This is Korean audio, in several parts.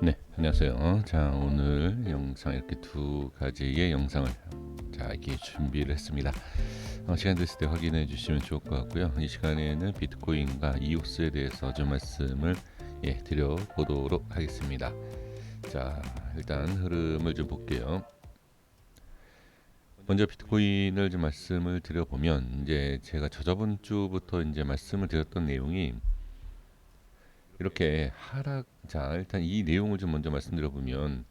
네, 안녕하세요. 자, 오늘 영상 이렇게 두 가지의 영상을 이렇게 준비를 했습니다. 시간 됐을 때 확인해 주시면 좋을 것 같고요. 이 시간에는 비트코인과 이오스에 대해서 좀 말씀을 드려보도록 하겠습니다. 자, 일단 흐름을 좀 볼게요. 먼저 비트코인을 좀 말씀을 드려보면, 이제 제가 저저번 주부터 이제 말씀을 드렸던 내용이 이렇게 자, 일단 이 내용을 좀 먼저 말씀드려보면,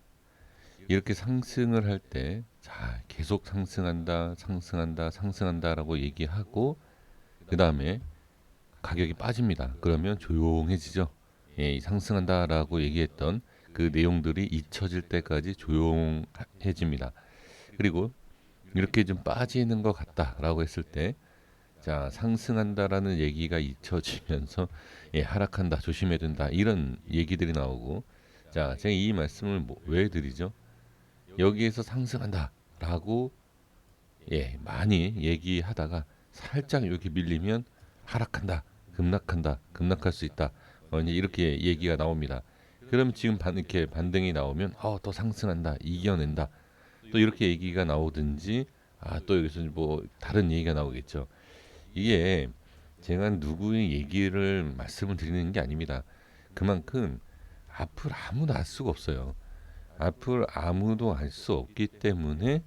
이렇게 상승을 할 때, 자, 계속 상승한다, 상승한다, 상승한다라고 얘기하고, 그 다음에 가격이 빠집니다. 그러면 조용해지죠. 이 상승한다라고 얘기했던 그 내용들이 잊혀질 때까지 조용해집니다. 그리고 이렇게 좀 빠지는 것 같다라고 했을 때, 자, 상승한다라는 얘기가 잊혀지면서 하락한다, 조심해야 된다, 이런 얘기들이 나오고, 자, 제가 이 말씀을 왜 드리죠? 여기에서 상승한다라고 많이 얘기하다가 살짝 이렇게 밀리면 하락한다, 급락한다, 급락할 수 있다. 이제 이렇게 얘기가 나옵니다. 그럼 지금 이렇게 반등이 나오면 또 상승한다, 이겨낸다. 또 이렇게 얘기가 나오든지 또 여기서 뭐 다른 얘기가 나오겠죠. 이게 제가 누구의 얘기를 말씀을 드리는 게 아닙니다. 그만큼 앞을 아무도 알 수가 없어요. 앞을 아무도 알 수 없기 때문에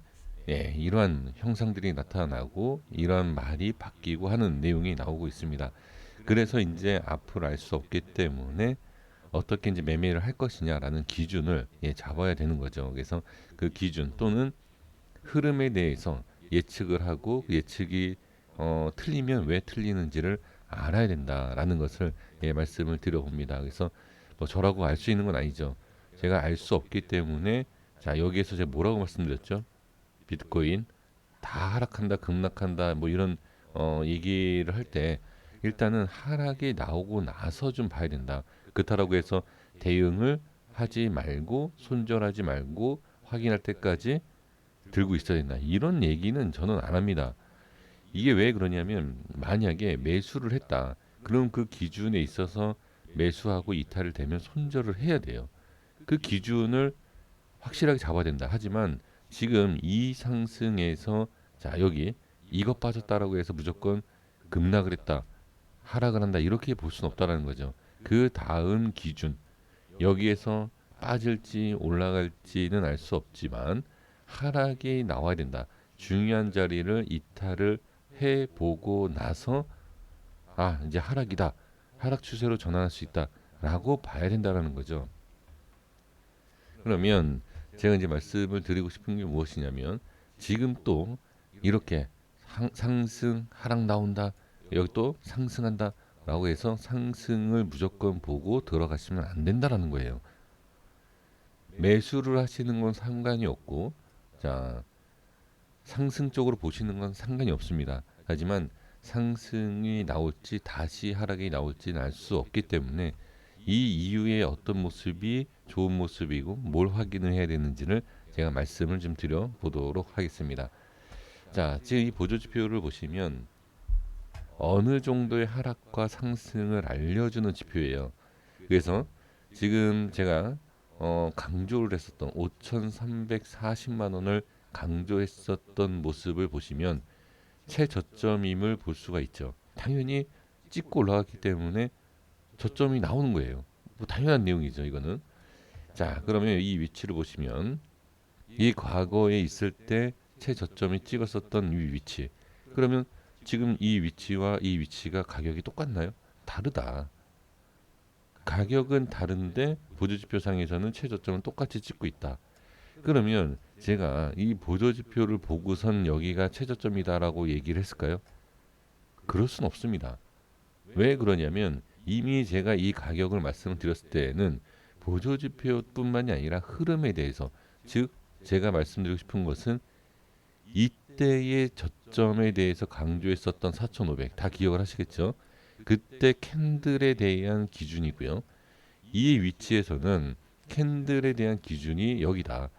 이러한 형상들이 나타나고 이러한 말이 바뀌고 하는 내용이 나오고 있습니다. 그래서 이제 앞을 알 수 없기 때문에 어떻게 이제 매매를 할 것이냐라는 기준을 잡아야 되는 거죠. 그래서 그 기준 또는 흐름에 대해서 예측을 하고 그 예측이 틀리면 왜 틀리는지를 알아야 된다라는 것을 말씀을 드려봅니다. 그래서 뭐 저라고 알 수 있는 건 아니죠. 제가 알 수 없기 때문에 자, 여기에서 제가 뭐라고 말씀드렸죠? 비트코인 다 하락한다, 급락한다, 뭐 이런 얘기를 할 때 일단은 하락이 나오고 나서 좀 봐야 된다. 그렇다라고 해서 대응을 하지 말고 손절하지 말고 확인할 때까지 들고 있어야 된다. 이런 얘기는 저는 안 합니다. 이게 왜 그러냐면 만약에 매수를 했다. 그럼 그 기준에 있어서 매수하고 이탈을 되면 손절을 해야 돼요. 그 기준을 확실하게 잡아야 된다. 하지만 지금 이 상승에서 자, 여기 이것 빠졌다라고 해서 무조건 급락을 했다, 하락을 한다, 이렇게 볼 수는 없다라는 거죠. 그 다음 기준, 여기에서 빠질지 올라갈지는 알 수 없지만 하락이 나와야 된다. 중요한 자리를 이탈을 해보고 나서 이제 하락이다, 하락 추세로 전환할 수 있다라고 봐야 된다라는 거죠. 그러면 제가 이제 말씀을 드리고 싶은 게 무엇이냐면, 지금 또 이렇게 상승 하락 나온다, 여기 또 상승한다 라고 해서 상승을 무조건 보고 들어가시면 안 된다라는 거예요. 매수를 하시는 건 상관이 없고, 자, 상승 쪽으로 보시는 건 상관이 없습니다. 하지만 상승이 나올지 다시 하락이 나올지는 알 수 없기 때문에 이 이후에 어떤 모습이 좋은 모습이고 뭘 확인을 해야 되는지를 제가 말씀을 좀 드려 보도록 하겠습니다. 자, 지금 이 보조지표를 보시면 어느 정도의 하락과 상승을 알려주는 지표예요. 그래서 지금 제가 강조를 했었던 5,340만 원을 강조했었던 모습을 보시면 최저점임을 볼 수가 있죠. 당연히 찍고 올라갔기 때문에 저점이 나오는 거예요. 뭐 당연한 내용이죠, 이거는. 자, 그러면 이 위치를 보시면 이 과거에 있을 때 최저점이 찍었었던 이 위치. 그러면 지금 이 위치와 이 위치가 가격이 똑같나요? 다르다. 가격은 다른데 보조지표상에서는 최저점은 똑같이 찍고 있다. 그러면 제가 이 보조지표를 보고선 여기가 최저점이다라고 얘기를 했을까요? 그럴 수는 없습니다. 왜 그러냐면 이미 제가 이 가격을 말씀을 드렸을 때에는 보조지표뿐만이 아니라 흐름에 대해서, 즉 제가 말씀드리고 싶은 것은 이때의 저점에 대해서 강조했었던 4,500, 다 기억을 하시겠죠? 그때 캔들에 대한 기준이고요. 이 위치에서는 캔들에 대한 기준이 여기다.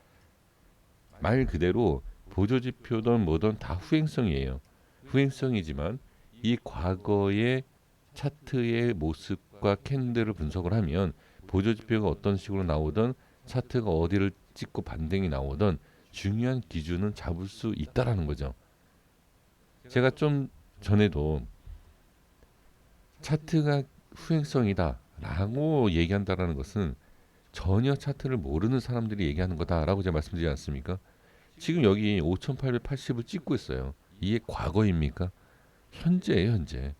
말 그대로 보조지표든 뭐든 다 후행성이에요. 후행성이지만 이 과거의 차트의 모습과 캔들을 분석을 하면 보조지표가 어떤 식으로 나오든 차트가 어디를 찍고 반등이 나오든 중요한 기준은 잡을 수 있다라는 거죠. 제가 좀 전에도 차트가 후행성이다 라고 얘기한다라는 것은 전혀 차트를 모르는 사람들이 얘기하는 거다라고 제가 말씀드리지 않습니까? 지금 여기 5,880을 찍고 있어요. 이게 과거입니까? 현재예요, 현재.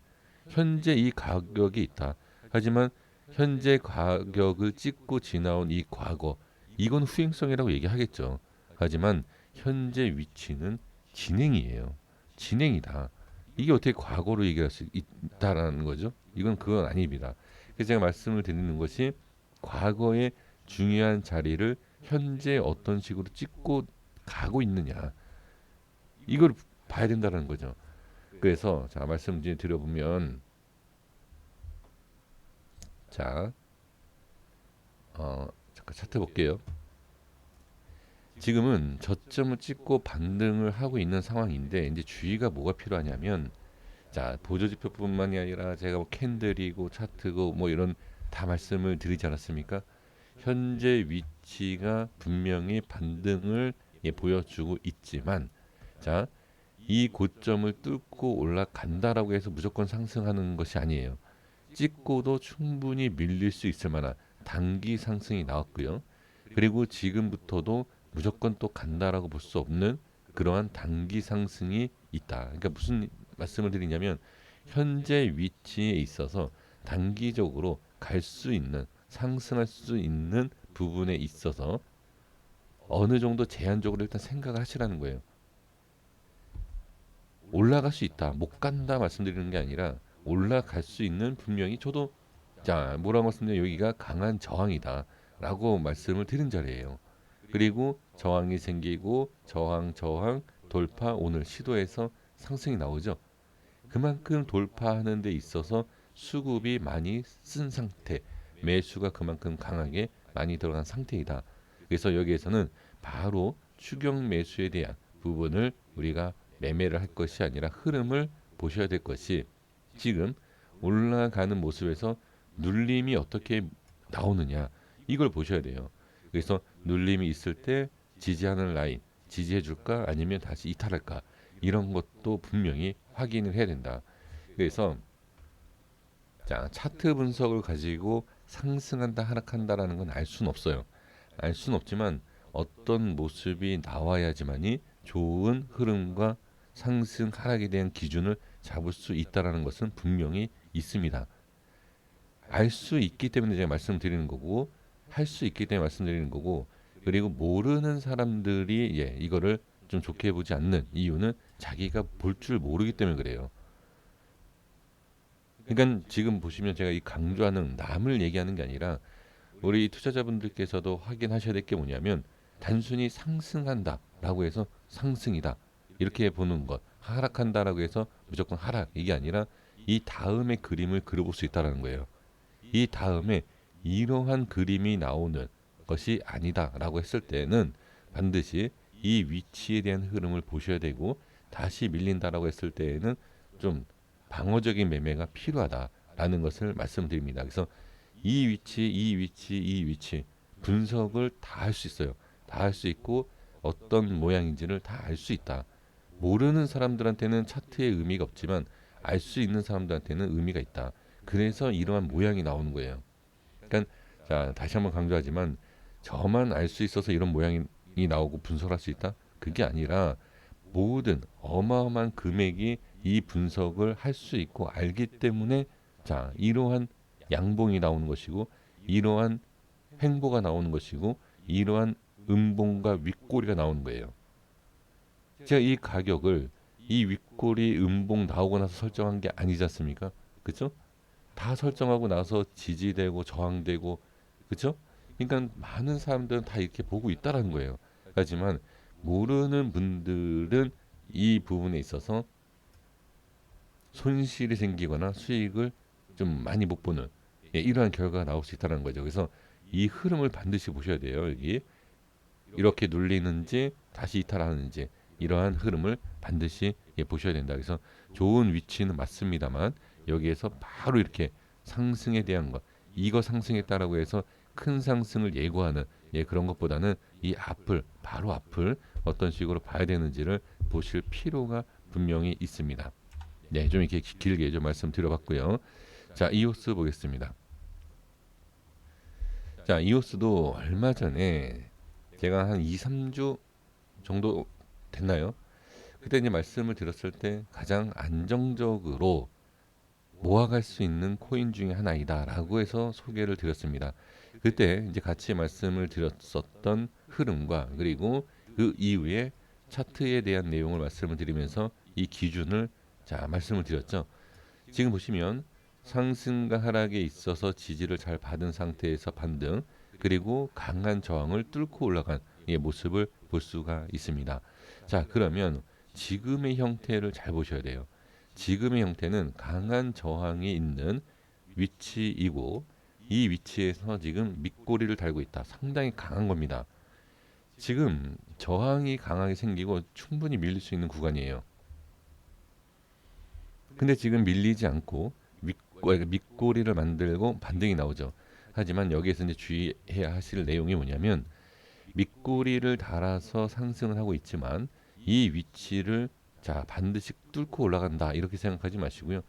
현재 이 가격이 있다. 하지만 현재 가격을 찍고 지나온 이 과거, 이건 후행성이라고 얘기하겠죠. 하지만 현재 위치는 진행이에요. 진행이다. 이게 어떻게 과거로 얘기할 수 있다라는 거죠? 이건 그건 아닙니다. 그래서 제가 말씀을 드리는 것이 과거의 중요한 자리를 현재 어떤 식으로 찍고 가고 있느냐, 이걸 봐야 된다는 거죠. 그래서 자 말씀 이제 드려보면, 자 잠깐 차트 볼게요. 지금은 저점을 찍고 반등을 하고 있는 상황인데, 이제 주의가 뭐가 필요하냐면, 자 보조지표뿐만이 아니라 제가 뭐 캔들이고 차트고 뭐 이런 다 말씀을 드리지 않았습니까? 현재 위치가 분명히 반등을 보여주고 있지만, 자 이 고점을 뚫고 올라간다라고 해서 무조건 상승하는 것이 아니에요. 찍고도 충분히 밀릴 수 있을 만한 단기 상승이 나왔고요. 그리고 지금부터도 무조건 또 간다라고 볼 수 없는 그러한 단기 상승이 있다. 그러니까 무슨 말씀을 드리냐면, 현재 위치에 있어서 단기적으로 갈 수 있는, 상승할 수 있는 부분에 있어서 어느 정도 제한적으로 일단 생각을 하시라는 거예요. 올라갈 수 있다, 못 간다 말씀드리는 게 아니라 올라갈 수 있는, 분명히 저도 자 뭐라고 말씀드려, 여기가 강한 저항이다 라고 말씀을 드린 자리예요. 그리고 저항이 생기고 저항 돌파, 오늘 시도해서 상승이 나오죠. 그만큼 돌파하는 데 있어서 수급이 많이 쓴 상태, 매수가 그만큼 강하게 많이 들어간 상태이다. 그래서 여기에서는 바로 추경 매수에 대한 부분을 우리가 매매를 할 것이 아니라 흐름을 보셔야 될 것이, 지금 올라가는 모습에서 눌림이 어떻게 나오느냐, 이걸 보셔야 돼요. 그래서 눌림이 있을 때 지지하는 라인, 지지해 줄까 아니면 다시 이탈할까, 이런 것도 분명히 확인을 해야 된다. 그래서 자 차트 분석을 가지고 상승한다 하락한다라는 건 알 수는 없어요. 알 수는 없지만 어떤 모습이 나와야지만이 좋은 흐름과 상승 하락에 대한 기준을 잡을 수 있다라는 것은 분명히 있습니다. 알 수 있기 때문에 제가 말씀드리는 거고, 할 수 있기 때문에 말씀드리는 거고, 그리고 모르는 사람들이 이거를 좀 좋게 보지 않는 이유는 자기가 볼 줄 모르기 때문에 그래요. 그러니까 지금 보시면 제가 이 강조하는 남을 얘기하는 게 아니라 우리 투자자분들께서도 확인하셔야 될 게 뭐냐면, 단순히 상승한다라고 해서 상승이다 이렇게 보는 것, 하락한다라고 해서 무조건 하락, 이게 아니라 이 다음의 그림을 그려볼 수 있다는 거예요. 이 다음에 이러한 그림이 나오는 것이 아니다라고 했을 때는 반드시 이 위치에 대한 흐름을 보셔야 되고, 다시 밀린다라고 했을 때에는 좀 방어적인 매매가 필요하다라는 것을 말씀드립니다. 그래서 이 위치 분석을 다 할 수 있어요. 다 할 수 있고 어떤 모양인지를 다 알 수 있다. 모르는 사람들한테는 차트의 의미가 없지만 알 수 있는 사람들한테는 의미가 있다. 그래서 이러한 모양이 나오는 거예요. 그러니까 자 다시 한번 강조하지만, 저만 알 수 있어서 이런 모양이 나오고 분석할 수 있다? 그게 아니라 모든 어마어마한 금액이 이 분석을 할 수 있고 알기 때문에 자 이러한 양봉이 나오는 것이고, 이러한 횡보가 나오는 것이고, 이러한 음봉과 윗꼬리가 나오는 거예요. 제가 이 가격을 이 윗꼬리 음봉 나오고 나서 설정한 게 아니지 않습니까? 그죠? 다 설정하고 나서 지지되고 저항되고, 그죠? 그러니까 많은 사람들은 다 이렇게 보고 있다라는 거예요. 하지만 모르는 분들은 이 부분에 있어서 손실이 생기거나 수익을 좀 많이 못 보는, 이러한 결과가 나올 수 있다는 거죠. 그래서 이 흐름을 반드시 보셔야 돼요. 여기 이렇게 눌리는지 다시 이탈하는지, 이러한 흐름을 반드시 보셔야 된다. 그래서 좋은 위치는 맞습니다만 여기에서 바로 이렇게 상승에 대한 것, 이거 상승했다라고 해서 큰 상승을 예고하는 그런 것보다는 이 앞을 바로 앞을 어떤 식으로 봐야 되는지를 보실 필요가 분명히 있습니다. 네, 좀 이렇게 길게 좀 말씀드려봤고요. 자, 이오스 보겠습니다. 자, 이오스도 얼마 전에 제가 한 2, 3주 정도 됐나요? 그때 이제 말씀을 드렸을 때 가장 안정적으로 모아갈 수 있는 코인 중에 하나이다라고 해서 소개를 드렸습니다. 그때 이제 같이 말씀을 드렸었던 흐름과 그리고 그 이후에 차트에 대한 내용을 말씀을 드리면서 이 기준을 자 말씀을 드렸죠. 지금 보시면 상승과 하락에 있어서 지지를 잘 받은 상태에서 반등 그리고 강한 저항을 뚫고 올라간 이 모습을 볼 수가 있습니다. 자 그러면 지금의 형태를 잘 보셔야 돼요. 지금의 형태는 강한 저항이 있는 위치이고 이 위치에서 지금 밑꼬리를 달고 있다. 상당히 강한 겁니다. 지금 저항이 강하게 생기고 충분히 밀릴 수 있는 구간이에요. 근데 지금 밀리지 않고 밑꼬리를 만들고 반등이 나오죠. 하지만 여기에서 이제 주의해야 하실 내용이 뭐냐면 밑꼬리를 달아서 상승을 하고 있지만 이 위치를 자 반드시 뚫고 올라간다 이렇게 생각하지 마시고요.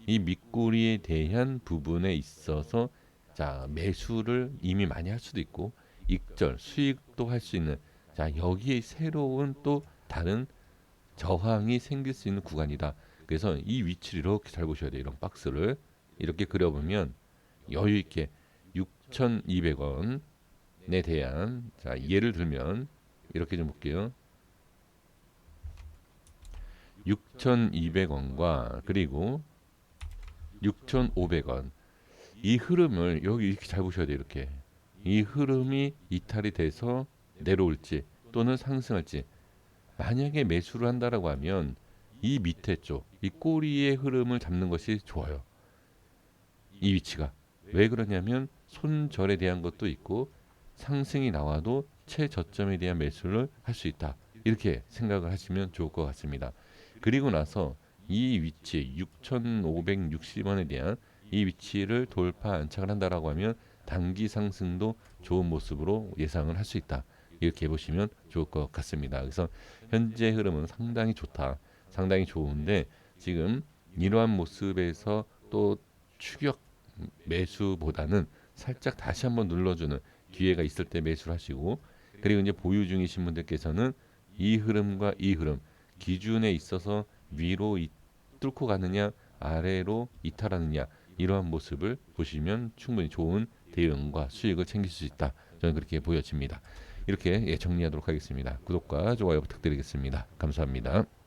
이 밑꼬리에 대한 부분에 있어서 자 매수를 이미 많이 할 수도 있고 익절 수익도 할 수 있는 자 여기에 새로운 또 다른 저항이 생길 수 있는 구간이다. 그래서 이 위치를 이렇게 잘 보셔야 돼요. 이런 박스를 이렇게 그려보면 여유 있게 6,200원에 대한 자 예를 들면 이렇게 좀 볼게요. 6,200원과 그리고 6,500원 이 흐름을 여기 이렇게 잘 보셔야 돼요. 이렇게 이 흐름이 이탈이 돼서 내려올지 또는 상승할지 만약에 매수를 한다라고 하면 이 밑에 쪽, 이 꼬리의 흐름을 잡는 것이 좋아요. 이 위치가 왜 그러냐면 손절에 대한 것도 있고 상승이 나와도 최저점에 대한 매수를 할 수 있다. 이렇게 생각을 하시면 좋을 것 같습니다. 그리고 나서 이 위치 6,560원에 대한 이 위치를 돌파 안착을 한다라고 하면 단기 상승도 좋은 모습으로 예상을 할 수 있다. 이렇게 보시면 좋을 것 같습니다. 그래서 현재 흐름은 상당히 좋다. 상당히 좋은데 지금 이러한 모습에서 또 추격 매수보다는 살짝 다시 한번 눌러주는 기회가 있을 때 매수를 하시고 그리고 이제 보유 중이신 분들께서는 이 흐름과 이 흐름 기준에 있어서 위로 뚫고 가느냐 아래로 이탈하느냐 이러한 모습을 보시면 충분히 좋은 대응과 수익을 챙길 수 있다. 저는 그렇게 보여집니다. 이렇게 정리하도록 하겠습니다. 구독과 좋아요 부탁드리겠습니다. 감사합니다.